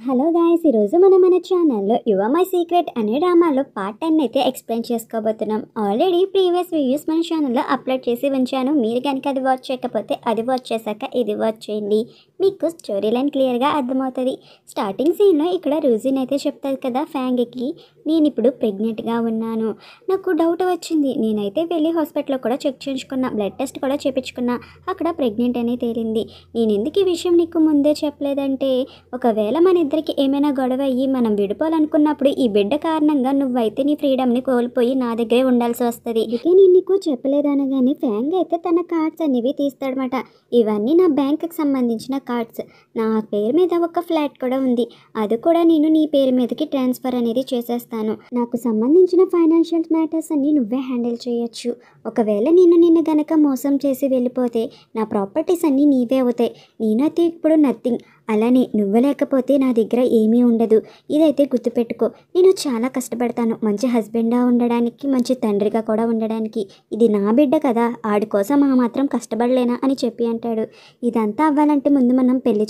Hello guys, ఈరోజు మనం మన ఛానల్లో యువ మై సీక్రెట్ అనే డ్రామాలో పార్ట్ 10 అయితే ఎక్స్ప్లెయిన్ చేసుకోబోతున్నాం. ఆల్రెడీ ప్రీవియస్ వీడియోస్ మన ఛానల్లో అప్లోడ్ చేసి ఉంచాను. మీరు కనుక అది వాచ్ చేయకపోతే అది వాచ్ చేశాక ఇది వాచ్ చేయండి, మీకు స్టోరీ లైన్ క్లియర్గా అర్థమవుతుంది. స్టార్టింగ్ సీన్లో ఇక్కడ రూజిన్ అయితే చెప్తుంది కదా ఫ్యాంగ్కి, నేను ఇప్పుడు ప్రెగ్నెంట్గా ఉన్నాను, నాకు డౌట్ వచ్చింది, నేనైతే వెళ్ళి హాస్పిటల్లో కూడా చెక్ చేయించుకున్నా, బ్లడ్ టెస్ట్ కూడా చేయించుకున్నా, అక్కడ ప్రెగ్నెంట్ అని తేలింది. నేను ఎందుకు ఈ విషయం నీకు ముందే చెప్పలేదంటే, ఒకవేళ మన ఇద్దరికి ఏమైనా గొడవ అయ్యి మనం విడిపోవాలనుకున్నప్పుడు ఈ బిడ్డ కారణంగా నువ్వైతే నీ ఫ్రీడమ్ని కోల్పోయి నా దగ్గరే ఉండాల్సి వస్తుంది. అందుకే నేను నీకు చెప్పలేదనగానే ఫ్యాంగ్ అయితే తన కార్డ్స్ అనేవి తీస్తాడనమాట. ఇవన్నీ నా బ్యాంకుకి సంబంధించిన కార్డ్స్, నా పేరు మీద ఒక ఫ్లాట్ కూడా ఉంది, అది కూడా నేను నీ పేరు మీదకి ట్రాన్స్ఫర్ అనేది చేసేస్తాను. నాకు సంబంధించిన ఫైనాన్షియల్ మ్యాటర్స్ అన్నీ నువ్వే హ్యాండిల్ చేయొచ్చు. ఒకవేళ నిన్ను గనక మోసం చేసి వెళ్ళిపోతే నా ప్రాపర్టీస్ అన్నీ నీవే అవుతాయి, నేనైతే ఇప్పుడు నథింగ్. అలానే నువ్వు లేకపోతే నా దగ్గర ఏమీ ఉండదు, ఇదైతే గుర్తుపెట్టుకో. నేను చాలా కష్టపడతాను మంచి హస్బెండ్గా ఉండడానికి, మంచి తండ్రిగా కూడా ఉండడానికి. ఇది నా బిడ్డ కదా, ఆడి కోసం ఆ మాత్రం కష్టపడలేనా అని చెప్పి అంటాడు. ఇదంతా అవ్వాలంటే ముందు మనం పెళ్లి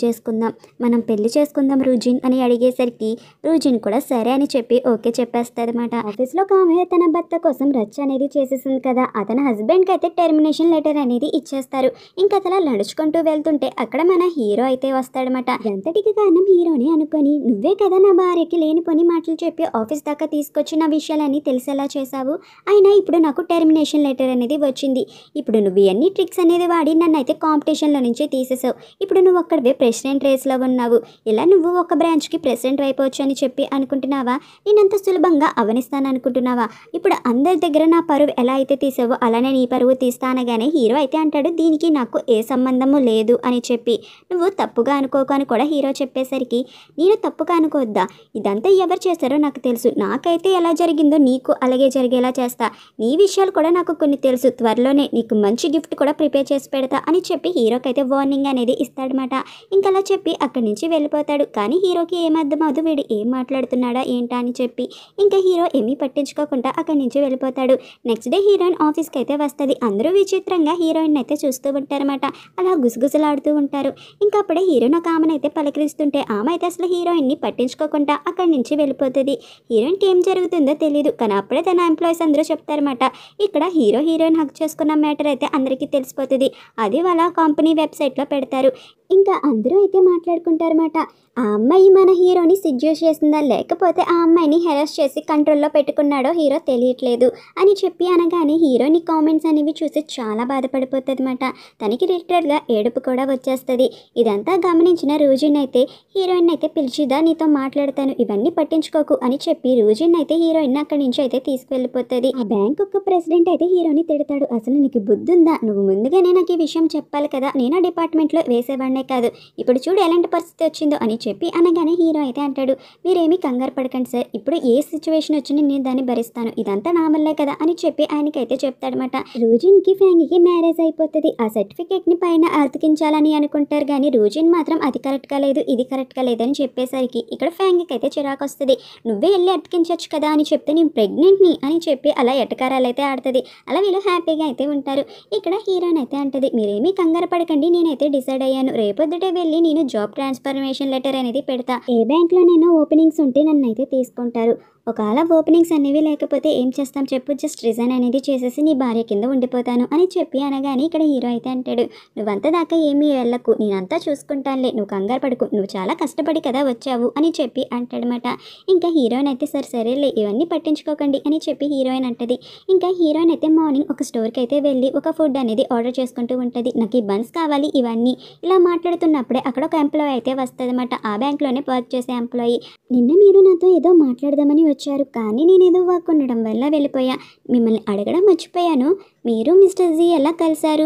చేసుకుందాం రూజిన్ అని అడిగేసరికి రూజిన్ కూడా సరే అని చెప్పి ఓకే చెప్పేస్తుంది అనమాట. ఆఫీస్లో ఆమె తన భర్త కోసం రచ్చ అనేది చేసేసింది కదా, అతని హస్బెండ్కి అయితే టెర్మినేషన్ లెటర్ అనేది ఇచ్చేస్తారు. ఇంకా అతను నడుచుకుంటూ వెళ్తుంటే అక్కడ మన హీరో అయితే వస్తాడనమాట. ఎంతటికి కారణం హీరోని అనుకొని, నువ్వే కదా నా భార్యకి లేనిపోని మాటలు చెప్పి ఆఫీస్ దాకా తీసుకొచ్చి నా విషయాలన్నీ తెలిసేలా చేశావు, అయినా ఇప్పుడు నాకు టెర్మినేషన్ లెటర్ అనేది వచ్చింది, ఇప్పుడు నువ్వు ఇవన్నీ ట్రిక్స్ అనేది వాడి నన్ను అయితే కాంపిటీషన్లో నుంచి తీసేసావు, ఇప్పుడు నువ్వు అక్కడే ప్రెసిడెంట్ రేస్లో ఉన్నావు, ఇలా నువ్వు ఒక బ్రాంచ్కి ప్రెసిడెంట్ అయిపోవచ్చు అని చెప్పి అనుకుంటున్నావా, నేనంత సులభంగా అవనిస్తాను అనుకుంటున్నావా, ఇప్పుడు అందరి దగ్గర నా పరువు ఎలా అయితే తీసావో అలానే నీ పరువు తీస్తానగానే హీరో అయితే అంటాడు, దీనికి నాకు ఏ సంబంధము లేదు అని చెప్పి. నువ్వు తప్పుగా అనుకోకు అని కూడా హీరో చెప్పేసరికి, నేను తప్పుగా అనుకోవద్దా, ఇదంతా ఎవరు చేశారో నాకు తెలుసు, నాకైతే ఎలా జరిగిందో నీకు అలాగే జరిగేలా చేస్తా, నీ విషయాలు కూడా నాకు కొన్ని తెలుసు, త్వరలోనే నీకు మంచి గిఫ్ట్ కూడా ప్రిపేర్ చేసి పెడతా అని చెప్పి హీరోకి అయితే వార్నింగ్ అనేది ఇస్తాడనమాట. ఇంకా అలా చెప్పి అక్కడి నుంచి వెళ్ళిపోతాడు. కానీ హీరోకి ఏమర్థమవుదు, వీడు ఏం మాట్లాడుతున్నాడా ఏంటా అని చెప్పి ఇంకా హీరో ఏమీ పట్టించుకోకుండా అక్కడి నుంచి వెళ్ళిపోతాడు. నెక్స్ట్ డే హీరోయిన్ ఆఫీస్కి అయితే వస్తుంది. అందరూ విచిత్రంగా హీరోయిన్ అయితే చూస్తూ ఉంటారన్నమాట. అలా గుసగుసలాడుతూ ఉంటారు. ఇంకా అప్పుడే హీరోయిన్ ఒక ఆమెను అయితే పలకరిస్తుంటే ఆమె అయితే అసలు హీరోయిన్ని పట్టించుకోకుండా అక్కడి నుంచి వెళ్ళిపోతుంది. హీరోయిన్కి ఏం జరుగుతుందో తెలియదు, కానీ అప్పుడే తన ఎంప్లాయీస్ అందరూ చెప్తారన్నమాట, ఇక్కడ హీరోయిన్ హక్ చేసుకున్న మ్యాటర్ అయితే అందరికీ తెలిసిపోతుంది, అది వాళ్ళ కంపెనీ వెబ్సైట్లో పెడతారు. ఇంకా అందరూ అయితే మాట్లాడుకుంటారన్నమాట, ఆ అమ్మాయి మన హీరోని సిడ్యూస్ చేసిందా, లేకపోతే ఆ అమ్మాయిని హెరాస్ చేసి కంట్రోల్లో పెట్టుకున్నాడో హీరో తెలియట్లేదు అని చెప్పి అనగానే హీరోని కామెంట్స్ అనేవి చూసి చాలా బాధపడిపోతుంది అనమాట. తనకి రిలేటెడ్గా ఏడుపు కూడా వచ్చేస్తుంది. ఇదంతా గమనించిన రూజిన్ అయితే హీరోయిన్ అయితే పిలిచిదా, నీతో మాట్లాడతాను, ఇవన్నీ పట్టించుకోకు అని చెప్పి రూజిన్ అయితే హీరోయిన్ అక్కడి నుంచి అయితే తీసుకువెళ్ళిపోతుంది. ఆ బ్యాంక్ ఒక ప్రెసిడెంట్ అయితే హీరోని తిడతాడు, అసలు నీకు బుద్ధి ఉందా, నువ్వు ముందుగానే నాకు ఈ విషయం చెప్పాలి కదా, నేను ఆ డిపార్ట్మెంట్లో వేసేవాడినే కాదు, ఇప్పుడు చూడు ఎలాంటి పరిస్థితి వచ్చిందో అని చెప్పి అనగానే హీరో అయితే అంటాడు, మీరేమీ కంగారు పడకండి సార్, ఇప్పుడు ఏ సిచ్యువేషన్ వచ్చినా నేను దాన్ని భరిస్తాను, ఇదంతా నా వల్లే కదా అని చెప్పి ఆయనకైతే చెప్తాడనమాట. రూజిన్కి ఫ్యాంగ్కి మ్యారేజ్ అయిపోతుంది. ఆ సర్టిఫికేట్ని పైన అతికించాలని అనుకుంటారు, కానీ రూజిన్ మాత్రం అది కరెక్ట్గా లేదు ఇది కరెక్ట్గా లేదని చెప్పేసరికి ఇక్కడ ఫ్యాంగ్కి అయితే చిరాకు వస్తుంది. నువ్వే వెళ్ళి అతికించవచ్చు కదా అని చెప్తే నేను ప్రెగ్నెంట్ని అని చెప్పి అలా ఎటకారాలు అయితే ఆడుతుంది. అలా వీళ్ళు హ్యాపీగా అయితే ఉంటారు. ఇక్కడ హీరోయిన్ అయితే అంటది, మీరేమీ కంగారు పడకండి, నేనైతే డిసైడ్ అయ్యాను, రేపొద్దుటే వెళ్ళి నేను జాబ్ ట్రాన్స్ఫర్మేషన్ లెటర్ అనేది పెడతా, ఏ బ్యాంక్లో నేను ఓపెనింగ్స్ ఉంటే నన్ను అయితే తీసుకుంటారు, ఒకవేళ ఓపెనింగ్స్ అనేవి లేకపోతే ఏం చేస్తాం చెప్పు, జస్ట్ రిజైన్ అనేది చేసేసి నీ భార్య కింద ఉండిపోతాను అని చెప్పి అనగానే ఇక్కడ హీరో అయితే అంటాడు, నువ్వంతా దాకా ఏమీ వెళ్ళకు, నేనంతా చూసుకుంటానులే, నువ్వు కంగారు పడుకు, నువ్వు చాలా కష్టపడి కదా వచ్చావు అని చెప్పి అంటాడనమాట. ఇంకా హీరోయిన్ అయితే సరేలే ఇవన్నీ పట్టించుకోకండి అని చెప్పి హీరోయిన్ అంటది. ఇంకా హీరోయిన్ అయితే మార్నింగ్ ఒక స్టోర్కి అయితే వెళ్ళి ఒక ఫుడ్ అనేది ఆర్డర్ చేసుకుంటూ ఉంటుంది. నాకు ఈ బన్స్ కావాలి ఇవన్నీ, ఇలా మాట్లాడుతున్నప్పుడే అక్కడ ఒక ఎంప్లాయీ అయితే వస్తుంది అనమాట. ఆ బ్యాంక్లోనే వర్క్ చేసే ఎంప్లాయీ, నిన్న మీరు నాతో ఏదో మాట్లాడదామని వచ్చారు, కానీ నేనేదో వర్క్ ఉండడం వల్ల వెళ్ళిపోయా, మిమ్మల్ని అడగడం మర్చిపోయాను, మీరు మిస్టర్ జీ ఎలా కలిశారు,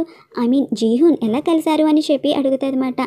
జీహూన్ ఎలా కలిశారు అని చెప్పి అడుగుతుంది అనమాట.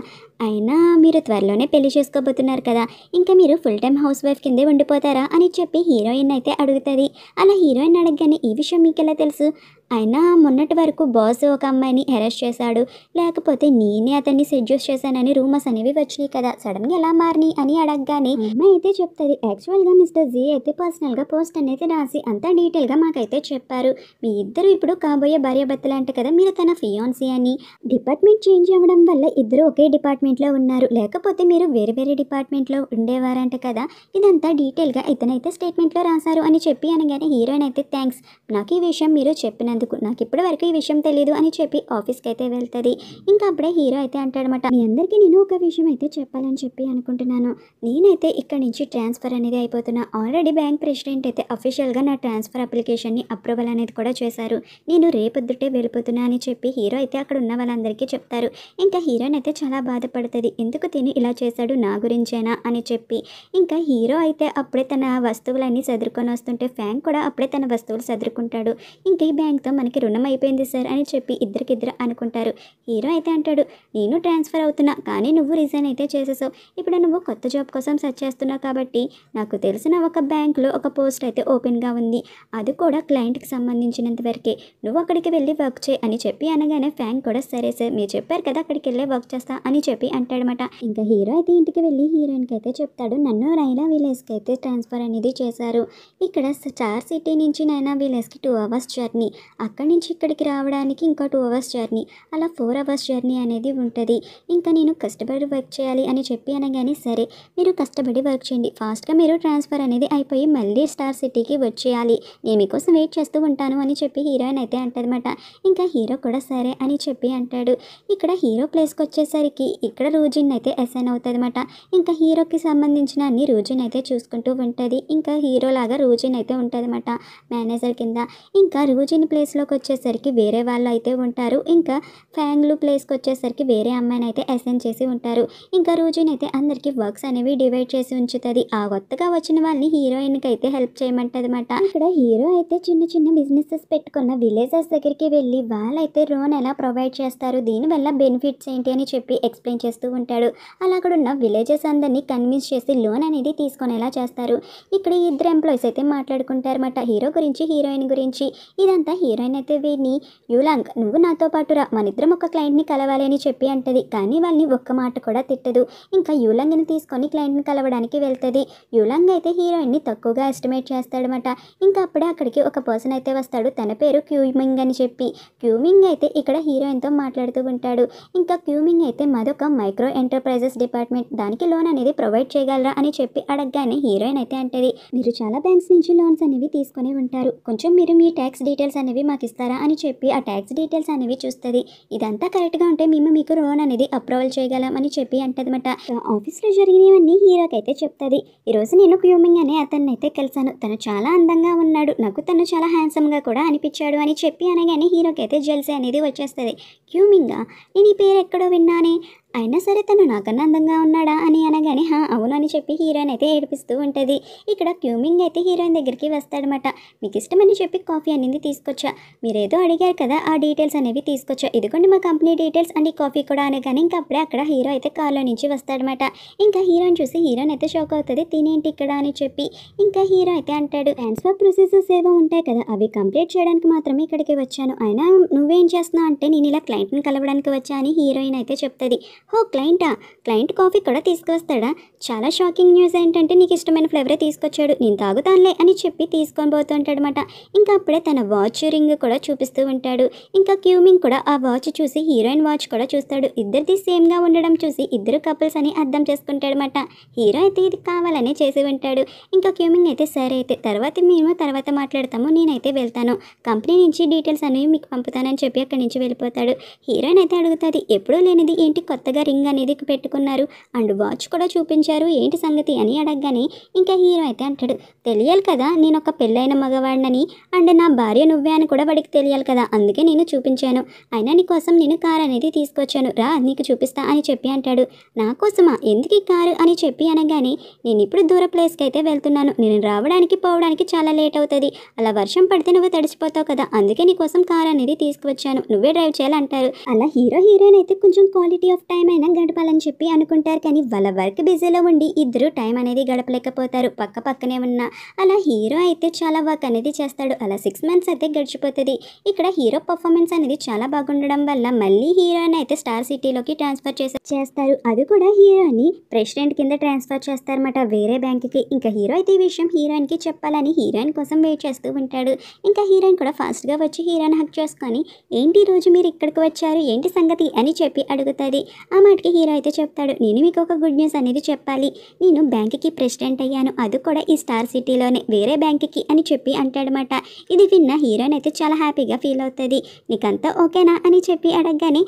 అయినా మీరు త్వరలోనే పెళ్లి చేసుకోబోతున్నారు కదా, ఇంకా మీరు ఫుల్ టైం హౌస్ వైఫ్ కిందే ఉండిపోతారా అని చెప్పి హీరోయిన్ అయితే అడుగుతుంది. అలా హీరోయిన్ అడగగానే ఈ విషయం మీకు ఎలా తెలుసు, అయినా మొన్నటి వరకు బాస్ ఒక అమ్మాయిని అరెస్ట్ చేశాడు, లేకపోతే నేనే అతన్ని సెడ్యూస్ చేశానని రూమర్స్ అనేవి వచ్చినాయి కదా, సడన్గా ఎలా మారినాయి అని అడగగానే అమ్మాయి అయితే చెప్తుంది, యాక్చువల్గా మిస్టర్ జీ అయితే పర్సనల్గా పోస్ట్ అనేది రాసి అంతా డీటెయిల్గా మాకైతే చెప్పారు, మీ ఇద్దరు ఇప్పుడు కాబోయే భార్యాభర్తలు అంట కదా, మీరు తన ఫియాన్సీ అని. డిపార్ట్మెంట్ చేంజ్ అవ్వడం వల్ల ఇద్దరు ఒకే డిపార్ట్మెంట్లో ఉన్నారు, లేకపోతే మీరు వేరే వేరే డిపార్ట్మెంట్లో ఉండేవారంట కదా. ఇదంతా డీటెయిల్గా ఇతనైతే స్టేట్మెంట్లో రాశారు అని చెప్పి అనగానే హీరోయిన్ అయితే థ్యాంక్స్, నాకు ఈ విషయం మీరు చెప్పినందుకు, నాకు ఇప్పటి వరకు ఈ విషయం తెలియదు అని చెప్పి ఆఫీస్కి అయితే వెళ్తుంది. ఇంకా అప్పుడే హీరో అయితే అంటాడనమాట, మీ అందరికీ నేను ఒక విషయం అయితే చెప్పాలని చెప్పి అనుకుంటున్నాను. నేనైతే ఇక్కడ నుంచి ట్రాన్స్ఫర్ అనేది అయిపోతున్నా. ఆల్రెడీ బ్యాంక్ ప్రెసిడెంట్ అయితే అఫీషియల్గా నా ట్రాన్స్ఫర్ అప్లికేషన్ని అప్రూవల్ అనేది కూడా చేశారు. నేను రేపొద్దుటే వెళ్ళిపోతున్నా అని చెప్పి హీరో అయితే అక్కడ ఉన్న వాళ్ళందరికీ చెప్తారు. ఇంకా హీరోయిన్ అయితే చాలా బాధపడుతుంది, ఎందుకు తిని ఇలా చేశాడు నా గురించేనా అని చెప్పి. ఇంకా హీరో అయితే అప్పుడే తన వస్తువులన్నీ సదురుకొని వస్తుంటే ఫ్యాంక్ కూడా అప్పుడే తన వస్తువులు సదురుకుంటాడు. ఇంకా ఈ బ్యాంక్తో మనకి రుణం అయిపోయింది సార్ అని చెప్పి ఇద్దరికిద్దరు అనుకుంటారు. హీరో అయితే అంటాడు, నేను ట్రాన్స్ఫర్ అవుతున్నా కానీ నువ్వు రిజైన్ అయితే చేసేసావు, ఇప్పుడు నువ్వు కొత్త జాబ్ కోసం సెర్చ్ చేస్తున్నావు కాబట్టి నాకు తెలిసిన ఒక బ్యాంకులో ఒక పోస్ట్ అయితే ఓపెన్గా ఉంది, అది కూడా క్లయింట్కి సంబంధించినంత వరకే, నువ్వు అక్కడికి వెళ్ళి వర్క్ చేయి అని చెప్పి అనగానే ఫ్యాంక్ కూడా సరే సార్ మీరు చెప్పారు కదా అక్కడికి వెళ్ళే వర్క్ చేస్తా అని చెప్పి అంటాడనమాట. ఇంకా హీరో అయితే ఇంటికి వెళ్ళి హీరోయిన్కి అయితే చెప్తాడు, నన్ను నైనా విలేజ్కి అయితే ట్రాన్స్ఫర్ అనేది చేశారు. ఇక్కడ స్టార్ సిటీ నుంచి నైనా విలేజ్కి 2 hours జర్నీ, అక్కడి నుంచి ఇక్కడికి రావడానికి ఇంకా 2 hours జర్నీ, అలా 4 hours జర్నీ అనేది ఉంటుంది. ఇంకా నేను కష్టపడి వర్క్ చేయాలి అని చెప్పి అనగానే సరే మీరు కష్టపడి వర్క్ చేయండి, ఫాస్ట్గా మీరు ట్రాన్స్ఫర్ అనేది అయిపోయి మళ్ళీ స్టార్ సిటీకి వచ్చేయాలి, నేను మీకోసం వెయిట్ చేస్తూ ఉంటాను అని చెప్పి హీరోయిన్ అయితే అంటదన్నమాట. ఇంకా హీరో కూడా సరే అని చెప్పి అంటాడు. ఇక్కడ హీరో ప్లేస్కి వచ్చేసరికి ఇక్కడ రోజున్ అయితే అసైన్ అవుతుంది అనమాట. ఇంకా హీరోకి సంబంధించిన అన్ని రోజున్ అయితే చూసుకుంటూ ఉంటుంది. ఇంకా హీరో లాగా రోజున్ అయితే ఉంటుంది అనమాట మేనేజర్ కింద. ఇంకా రోజున్ ప్లేస్లోకి వచ్చేసరికి వేరే వాళ్ళు అయితే ఉంటారు. ఇంకా ఫ్యాంగ్లు ప్లేస్కి వచ్చేసరికి వేరే అమ్మాయిని అయితే అసైన్ చేసి ఉంటారు. ఇంకా రోజున్ అయితే అందరికీ వర్క్స్ అనేవి డివైడ్ చేసి ఉంచుతుంది. ఆ కొత్తగా వచ్చిన వాళ్ళని హీరోయిన్కి అయితే హెల్ప్ చేయమంటుంది అనమాట. ఇక్కడ హీరో అయితే చిన్న చిన్న బిజినెసెస్ పెట్టుకున్న విలేజెస్ దగ్గరికి వెళ్ళి వాళ్ళైతే లోన్ ఎలా ప్రొవైడ్ చేస్తారు, దీనివల్ల బెనిఫిట్స్ ఏంటి అని చెప్పి ఎక్స్ప్లెయిన్ చేస్తూ ఉంటాడు. అలా అక్కడ ఉన్న విలేజెస్ అందరినీ కన్విన్స్ చేసి లోన్ అనేది తీసుకునేలా చేస్తారు. ఇక్కడ ఇద్దరు ఎంప్లాయీస్ అయితే మాట్లాడుకుంటారన్నమాట, హీరో గురించి హీరోయిన్ గురించి. ఇదంతా హీరోయిన్ అయితే వీడిని యులాంగ్ నువ్వు నాతో పాటు రా, మన ఇద్దరం ఒక క్లయింట్ని కలవాలి అని చెప్పి అంటది. కానీ వాళ్ళని ఒక్క మాట కూడా తిట్టదు. ఇంకా యులాంగ్ని తీసుకొని క్లయింట్ని కలవడానికి వెళ్తుంది. యులాంగ్ అయితే హీరోయిన్ని తక్కువగా ఎస్టిమేట్ చేస్తాడనమాట. ఇంకా అప్పుడే అక్కడికి ఒక పర్సన్ అయితే వస్తాడు, తన పేరు క్యూమింగ్ అని చెప్పి. క్యూమింగ్ అయితే ఇక్కడ హీరోయిన్తో మాట్లాడుతూ ఉంటాడు. ఇంకా క్యూమింగ్ అయితే మరొక మైక్రో ఎంటర్ప్రైజెస్ డిపార్ట్మెంట్, దానికి లోన్ అనేది ప్రొవైడ్ చేయగలరా అని చెప్పి అడగగానే హీరోయిన్ అయితే అంటది, మీరు చాలా బ్యాంక్స్ నుంచి లోన్స్ అనేవి తీసుకొని ఉంటారు, కొంచెం మీరు మీ ట్యాక్స్ డీటెయిల్స్ అనేవి మాకు ఇస్తారా అని చెప్పి ఆ ట్యాక్స్ డీటెయిల్స్ అనేవి చూస్తుంది. ఇదంతా కరెక్ట్గా ఉంటే మేము మీకు లోన్ అనేది అప్రూవల్ చేయగలం అని చెప్పి అంటదన్నమాట. ఆఫీస్లో జరిగినవన్నీ హీరోకి అయితే చెప్తుంది. ఈరోజు నేను క్యూమింగ్ అనే అతన్ని అయితే కలిసాను, తను చాలా అందంగా ఉన్నాడు, నాకు తను చాలా హ్యాండ్సమ్గా కూడా అనిపించాడు అని చెప్పి అనగానే హీరోకి అయితే జెల్సీ అనేది వచ్చేస్తుంది. క్యూమింగా, నేను ఈ పేరు ఎక్కడో విన్నానే, అయినా సరే తను నాకన్నా అందంగా ఉన్నాడా అని అనగానే అవును అని చెప్పి హీరోయిన్ అయితే ఏడిపిస్తూ ఉంటుంది. ఇక్కడ క్యూమింగ్ అయితే హీరోయిన్ దగ్గరికి వస్తాడనమాట. మీకు ఇష్టమని చెప్పి కాఫీ అనేది తీసుకొచ్చా, మీరేదో అడిగారు కదా ఆ డీటెయిల్స్ అనేవి తీసుకొచ్చా, ఇదిగోండి మా కంపెనీ డీటెయిల్స్ అండ్ కాఫీ కూడా అనగానే ఇంకా అప్పుడే అక్కడ హీరో అయితే కార్లో నుంచి వస్తాడనమాట. ఇంకా హీరోని చూసి హీరోయిన్ అయితే షాక్ అవుతుంది, తినేంటి ఇక్కడ అని చెప్పి. ఇంకా హీరో అయితే అంటాడు, ట్రాన్స్ఫర్ ప్రొసీజర్స్ ఏవో ఉంటాయి కదా అవి కంప్లీట్ చేయడానికి మాత్రమే ఇక్కడికి వచ్చాను, అయినా నువ్వేం చేస్తున్నావు అంటే నేను ఇలా క్లయింట్ని కలవడానికి వచ్చా అని హీరోయిన్ అయితే చెప్తుంది. హో క్లయింటా, క్లయింట్ కాఫీ కూడా తీసుకువస్తాడా, చాలా షాకింగ్ న్యూస్ ఏంటంటే నీకు ఇష్టమైన ఫ్లేవరే తీసుకొచ్చాడు, నేను తాగుతానులే అని చెప్పి తీసుకొని పోతుంటాడనమాట. ఇంకా అప్పుడే తన వాచ్ రింగ్ కూడా చూపిస్తూ ఉంటాడు. ఇంకా క్యూమింగ్ కూడా ఆ వాచ్ చూసి హీరోయిన్ వాచ్ కూడా చూస్తాడు. ఇద్దరిది సేమ్గా ఉండడం చూసి ఇద్దరు కపుల్స్ అని అర్థం చేసుకుంటాడనమాట. హీరో అయితే ఇది కావాలని చేసి ఉంటాడు. ఇంకా క్యూమింగ్ అయితే సరే అయితే మేము తర్వాత మాట్లాడతాము, నేనైతే వెళ్తాను, కంపెనీ నుంచి డీటెయిల్స్ అనేవి మీకు పంపుతానని చెప్పి అక్కడి నుంచి వెళ్ళిపోతాడు. హీరోయిన్ అయితే అడుగుతుంది, ఎప్పుడూ లేనిది ఏంటి కొత్తగా రింగ్ అనేది పెట్టుకున్నారు అండ్ వాచ్ కూడా చూపించారు, ఏంటి సంగతి అని అడగగానే ఇంకా హీరో అయితే అంటాడు, తెలియాలి కదా నేను ఒక పెళ్ళైన మగవాడినని అండ్ నా భార్య నువ్వే అని కూడా వాడికి తెలియాలి కదా, అందుకే నేను చూపించాను, అయినా నీ కోసం నేను కార్ అనేది తీసుకొచ్చాను, రా నీకు చూపిస్తా అని చెప్పి అంటాడు. నా కోసమా, ఎందుకు ఈ కారు అని చెప్పి అనగానే నేను ఇప్పుడు దూర ప్లేస్కి అయితే వెళ్తున్నాను, నేను రావడానికి పోవడానికి చాలా లేట్ అవుతుంది, అలా వర్షం పడితే నువ్వు తడిచిపోతావు కదా, అందుకే నీ కోసం కార్ అనేది తీసుకువచ్చాను, నువ్వే డ్రైవ్ చేయాలంటారు. అలా హీరోయిన్ అయితే కొంచెం క్వాలిటీ ఆఫ్ టైం టైం అయినా గడపాలని చెప్పి అనుకుంటారు. కానీ వాళ్ళ వర్క్ బిజీలో ఉండి ఇద్దరు టైం అనేది గడపలేకపోతారు పక్క పక్కనే ఉన్న. అలా హీరో అయితే చాలా వర్క్ అనేది చేస్తాడు. అలా 6 మంత్స్ అయితే గడిచిపోతుంది. ఇక్కడ హీరో పర్ఫార్మెన్స్ అనేది చాలా బాగుండడం వల్ల మళ్ళీ హీరోయిన్ అయితే స్టార్ సిటీలోకి ట్రాన్స్ఫర్ చేస్తారు. అది కూడా హీరోని ప్రెసిడెంట్ కింద ట్రాన్స్ఫర్ చేస్తారన్నమాట వేరే బ్యాంకుకి. ఇంకా హీరో అయితే ఈ విషయం హీరోయిన్కి చెప్పాలని హీరోయిన్ కోసం వెయిట్ చేస్తూ ఉంటాడు. ఇంకా హీరోయిన్ కూడా ఫాస్ట్గా వచ్చి హీరోయిన్ హక్ చేసుకొని, ఏంటి రోజు మీరు ఇక్కడికి వచ్చారు, ఏంటి సంగతి అని చెప్పి అడుగుతుంది. ఆ మాటకి హీరో అయితే చెప్తాడు, నేను మీకు ఒక గుడ్ న్యూస్ అనేది చెప్పాలి. నేను బ్యాంకుకి ప్రెసిడెంట్ అయ్యాను, అది కూడా ఈ స్టార్ సిటీలోనే వేరే బ్యాంకుకి అని చెప్పి అంటాడనమాట. ఇది విన్న హీరోయిన్ అయితే చాలా హ్యాపీగా ఫీల్ అవుతుంది. నీకంతా ఓకేనా అని చెప్పి అడగగానే,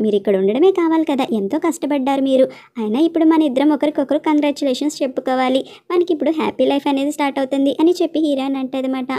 మీరు ఇక్కడ ఉండడమే కావాలి కదా, ఎంతో కష్టపడ్డారు మీరు, అయినా ఇప్పుడు మన ఇద్దరం ఒకరికొకరు కంగ్రాచులేషన్స్ చెప్పుకోవాలి, మనకి ఇప్పుడు హ్యాపీ లైఫ్ అనేది స్టార్ట్ అవుతుంది అని చెప్పి హీరోయిన్ అంటదన్నమాట.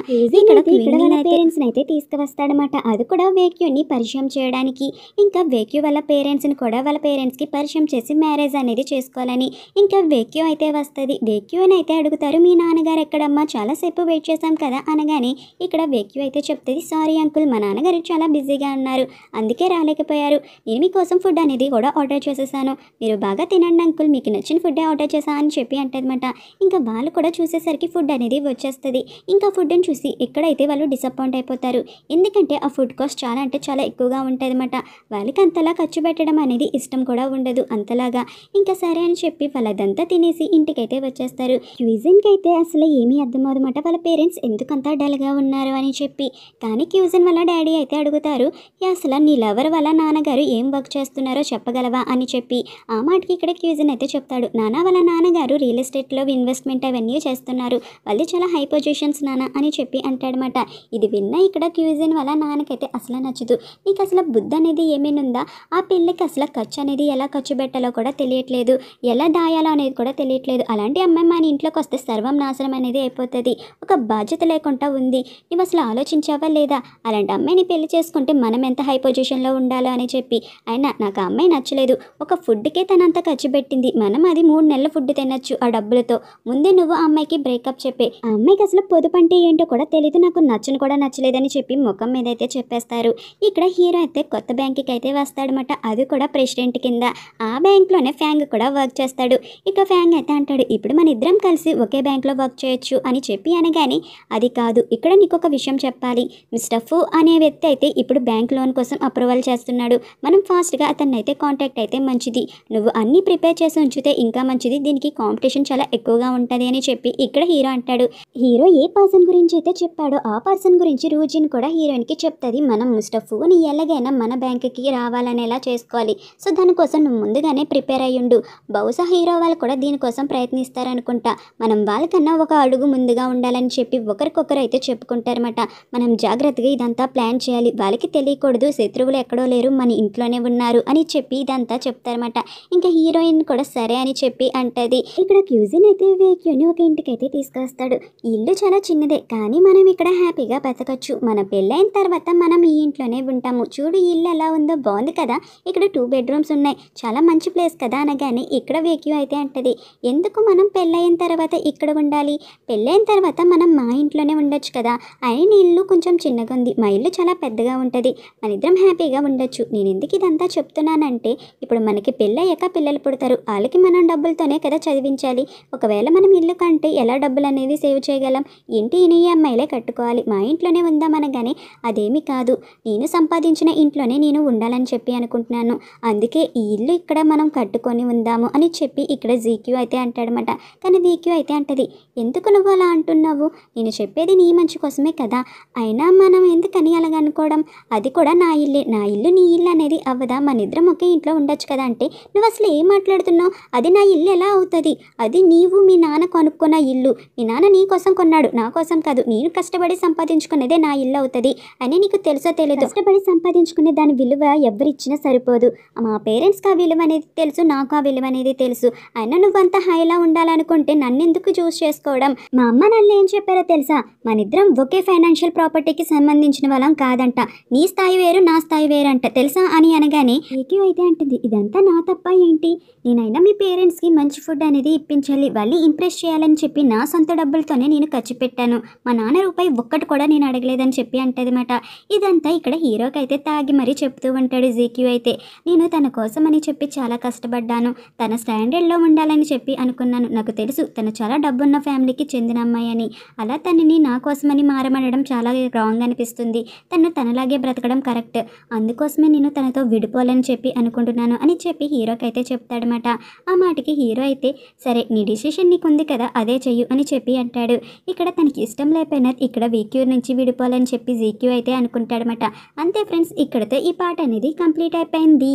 ఇక్కడ పేరెంట్స్ అయితే తీసుకువస్తాడనమాట. అది కూడా వేక్యూని పరిచయం చేయడానికి. ఇంకా వేక్యూ వాళ్ళ పేరెంట్స్ని కూడా వాళ్ళ పేరెంట్స్కి పరిచయం చేసి మ్యారేజ్ అనేది చేసుకోవాలని. ఇంకా వేక్యూ అయితే వస్తుంది. వేక్యూ అని అయితే అడుగుతారు, మీ నాన్నగారు ఎక్కడమ్మా, చాలాసేపు వెయిట్ చేశాం కదా అనగానే ఇక్కడ వేక్యూ అయితే చెప్తుంది, సారీ అంకుల్, మా నాన్నగారు చాలా బిజీగా ఉన్నారు, అందుకే రాలేకపోయారు. నేను మీకోసం ఫుడ్ అనేది కూడా ఆర్డర్ చేసేసాను, మీరు బాగా తినండి అంకుల్, మీకు నచ్చిన ఫుడ్డే ఆర్డర్ చేసా అని చెప్పి అంటదన్నమాట. ఇంకా వాళ్ళు కూడా చూసేసరికి ఫుడ్ అనేది వచ్చేస్తుంది. ఇంకా ఫుడ్ని చూసి ఎక్కడైతే వాళ్ళు డిసప్పాయింట్ అయిపోతారు. ఎందుకంటే ఆ ఫుడ్ కాస్ట్ చాలా అంటే చాలా ఎక్కువగా ఉంటుంది అన్నమాట. వాళ్ళకి అంతలా ఖర్చు పెట్టడం అనేది ఇష్టం కూడా ఉండదు అంతలాగా. ఇంకా సరే అని చెప్పి వాళ్ళదంతా తినేసి ఇంటికైతే వచ్చేస్తారు. క్యూజిన్కి అయితే అసలు ఏమీ అర్థమవుదన్నమాట, వాళ్ళ పేరెంట్స్ ఎందుకంతా డల్గా ఉన్నారు అని చెప్పి. కానీ క్యూజిన్ వాళ్ళ డాడీ అయితే అడుగుతారు, అసలు నీ లవర్ వాళ్ళ నాన్నగారు ఏం వర్క్ చేస్తున్నారో చెప్పగలవా అని చెప్పి. ఆ మాటకి ఇక్కడ క్యూజిన్ అయితే చెప్తాడు, నాన్న వాళ్ళ నాన్నగారు రియల్ ఎస్టేట్లో ఇన్వెస్ట్మెంట్ అవన్నీ చేస్తున్నారు, వాళ్ళు చాలా హై పొజిషన్స్ నాన్న అని చెప్పి అంటాడనమాట. ఇది విన్న ఇక్కడ క్యూజిన్ వాళ్ళ నాన్నకైతే అసలు నచ్చదు. నీకు అసలు బుద్ధి అనేది ఏమైనా ఉందా, ఆ పెళ్ళికి అసలు ఖర్చు అనేది ఎలా ఖర్చు పెట్టాలో కూడా తెలియట్లేదు, ఎలా దాయాలో అనేది కూడా తెలియట్లేదు, అలాంటి అమ్మాయి మన ఇంట్లోకి వస్తే సర్వం నాశనం అనేది అయిపోతుంది, ఒక బాధ్యత లేకుండా ఉంది, నువ్వు అసలు ఆలోచించావా లేదా, అలాంటి అమ్మాయిని పెళ్లి చేసుకుంటే మనం ఎంత హై పొజిషన్లో ఉండాలో అని చెప్పి. అయినా నాకు ఆ అమ్మాయి నచ్చలేదు, ఒక ఫుడ్కే తనంత ఖర్చు పెట్టింది, మనం అది 3 నెలల ఫుడ్ తినచ్చు ఆ డబ్బులతో, ముందే నువ్వు ఆ అమ్మాయికి బ్రేకప్ చెప్పే, ఆ అమ్మాయికి అసలు పొదుపు అంటే ఏంటో కూడా తెలియదు, నాకు నచ్చను కూడా నచ్చలేదని చెప్పి ముఖం మీద అయితే చెప్పేస్తారు. ఇక్కడ హీరో అయితే కొత్త బ్యాంకుకి అయితే వస్తాడనమాట, అది కూడా ప్రెసిడెంట్ కింద. ఆ బ్యాంక్లోనే ఫ్యాంగ్ కూడా వర్క్ చేస్తాడు. ఇక ఫ్యాంగ్ అయితే అంటాడు, ఇప్పుడు మన ఇద్దరం కలిసి ఒకే బ్యాంక్లో వర్క్ చేయొచ్చు అని చెప్పి అనగానే, అది కాదు, ఇక్కడ నీకు ఒక విషయం చెప్పాలి, మిస్టర్ ఫు అనే వ్యక్తి అయితే ఇప్పుడు బ్యాంక్ లోన్ కోసం అప్రూవల్ చేస్తున్నాడు, మనం ఫాస్ట్గా అతన్ని అయితే కాంటాక్ట్ అయితే మంచిది, నువ్వు అన్నీ ప్రిపేర్ చేసి ఉంచితే ఇంకా మంచిది, దీనికి కాంపిటీషన్ చాలా ఎక్కువగా ఉంటుంది అని చెప్పి ఇక్కడ హీరో అంటాడు. హీరో ఏ పర్సన్ గురించి అయితే చెప్పాడో ఆ పర్సన్ గురించి రూజిన్ కూడా హీరోయిన్కి చెప్తుంది, మనం మిస్టర్ ఫుని ఎలాగైనా మన బ్యాంకుకి రావాలనేలా చేసుకోవాలి, సో దానికోసం నువ్వు ముందుగానే ప్రిపేర్ అయ్యుండు, బహుశా హీరో వాళ్ళు కూడా దీనికోసం ప్రయత్నిస్తారనుకుంటా, మనం వాళ్ళకన్నా ఒక అడుగు ముందుగా ఉండాలని చెప్పి ఒకరికొకరు అయితే చెప్పుకుంటారన్నమాట. మనం జాగ్రత్తగా ఇదంతా ప్లాన్ చేయాలి, వాళ్ళకి తెలియకూడదు, శత్రువులు ఎక్కడో లేరు, మన ఇంట్లోనే ఉన్నారు అని చెప్పి ఇదంతా చెప్తారన్నమాట. ఇంకా హీరోయిన్ కూడా సరే అని చెప్పి అంటది. ఇక్కడ క్యూజిన్ అయితే వేక్యూని ఒక ఇంటికైతే తీసుకొస్తాడు. ఈ ఇల్లు చాలా చిన్నదే, కానీ మనం ఇక్కడ హ్యాపీగా బతకచ్చు, మన పెళ్ళైన తర్వాత మనం ఈ ఇంట్లోనే ఉంటాము, చూడు ఈ ఇల్లు ఎలా ఉందో, బాగుంది కదా, ఇక్కడ 2 బెడ్రూమ్స్ ఉన్నాయి, చాలా మంచి ప్లేస్ కదా అనగానే ఇక్కడ వేక్యూ అయితే అంటది, ఎందుకు మనం పెళ్ళైన తర్వాత ఇక్కడ ఉండాలి, పెళ్ళైన తర్వాత మనం మా ఇంట్లోనే ఉండొచ్చు కదా, అయిన ఇల్లు కొంచెం చిన్నగా ఉంది, మా ఇల్లు చాలా పెద్దగా ఉంటుంది, మన ఇద్దరం హ్యాపీగా ఉండొచ్చు, నేను ఎందుకు ఇదంతా చెప్తున్నానంటే ఇప్పుడు మనకి పెళ్ళయ్యాక పిల్లలు పుడతారు, వాళ్ళకి మనం డబ్బులతోనే కదా చదివించాలి, ఒకవేళ మనం ఇల్లు కంటే ఎలా డబ్బులు అనేది సేవ్ చేయగలం, ఇంటి ఈఎంఐలే కట్టుకోవాలి, మా ఇంట్లోనే ఉందామనగానే అదేమి కాదు, నేను సంపాదించిన ఇంట్లోనే నేను ఉండాలని చెప్పి అనుకుంటున్నాను, అందుకే ఈ ఇల్లు ఇక్కడ మనం కట్టుకొని ఉందాము అని చెప్పి ఇక్కడ జీక్యూ అయితే అంటాడనమాట. కానీ వీక్యూ అయితే అంటది, ఎందుకు నువ్వు అలా అంటున్నావు, నేను చెప్పేది నీ మంచి కోసమే కదా, అయినా మనం ఎందుకని అలాగ అనుకోవడం, అది కూడా నా ఇల్లే, నా ఇల్లు నీ ఇల్లు అనేది అవ్వదా, మన ఇద్దరం ఒకే ఇంట్లో ఉండొచ్చు కదా అంటే, నువ్వు అసలు ఏం మాట్లాడుతున్నావు, అది నా ఇల్లు ఎలా అవుతుంది, అది నీవు మీ నాన్న కొనుక్కున్న ఇల్లు, మీ నాన్న నీ కోసం కొన్నాడు, నా కోసం కాదు, నేను కష్టపడి సంపాదించుకునేదే నా ఇల్లు అవుతుంది అని నీకు తెలుసో తెలీదు, కష్టపడి సంపాదించుకునే దాని విలువ ఎవరిచ్చినా సరిపోదు, మా పేరెంట్స్కి ఆ విలువ అనేది తెలుసు, నాకు ఆ విలువ అనేది తెలుసు, అయినా నువ్వంతా హైలా ఉండాలనుకుంటే నన్ను ఎందుకు చూస్ చేసుకోవడం, మా అమ్మ నన్ను ఏం చెప్పారో తెలుసా, మన ఇద్దరం ఒకే ఫైనాన్షియల్ ప్రాపర్టీకి సంబంధించిన వాళ్ళం కాదంట, నీ స్థాయి వేరు నా స్థాయి వేరు అంట తెలుసా అని అనగానే ఏక్యూ అయితే అంటుంది, ఇదంతా నా తప్ప ఏంటి, నేనైనా మీ పేరెంట్స్కి మంచి ఫుడ్ అనేది ఇప్పించాలి, వాళ్ళు ఇంప్రెస్ చేయాలని చెప్పి నా సొంత డబ్బులతోనే నేను ఖర్చు పెట్టాను, మా నాన్న రూపాయి ఒక్కటి కూడా నేను అడగలేదని చెప్పి అంటదన్నమాట. ఇదంతా ఇక్కడ హీరోకి అయితే తాగి మరీ చెప్తూ ఉంటాడు జీక్యూ అయితే, నేను తన కోసం అని చెప్పి చాలా కష్టపడ్డాను. తన స్టాండర్డ్లో ఉండాలని చెప్పి అనుకున్నాను. నాకు తెలుసు తను చాలా డబ్బున్న ఫ్యామిలీకి చెందిన అమ్మాయి అని. అలా తనని నా కోసమని మారమనడం చాలా రాంగ్ అనిపిస్తుంది. తను తనలాగే బ్రతకడం కరెక్ట్. అందుకోసమే నేను తనతో విడిపోవాలని చెప్పి అనుకుంటున్నాను అని చెప్పి హీరోకి అయితే చెప్తాడనమాట. ఆ మాటకి హీరో అయితే సరే నీ డిసిషన్ నీకుంది కదా అదే చెయ్యు అని చెప్పి అంటాడు. ఇక్కడ తనకి ఇష్టం లేకపోయినా ఇక్కడ వీక్యూ నుంచి విడిపోవాలని చెప్పి జీక్యూ అయితే అనుకుంటాడనమాట. అంతే ఫ్రెండ్స్, ఇక్కడితో ఈ పాట అనేది కంప్లీట్ అయిపోయింది.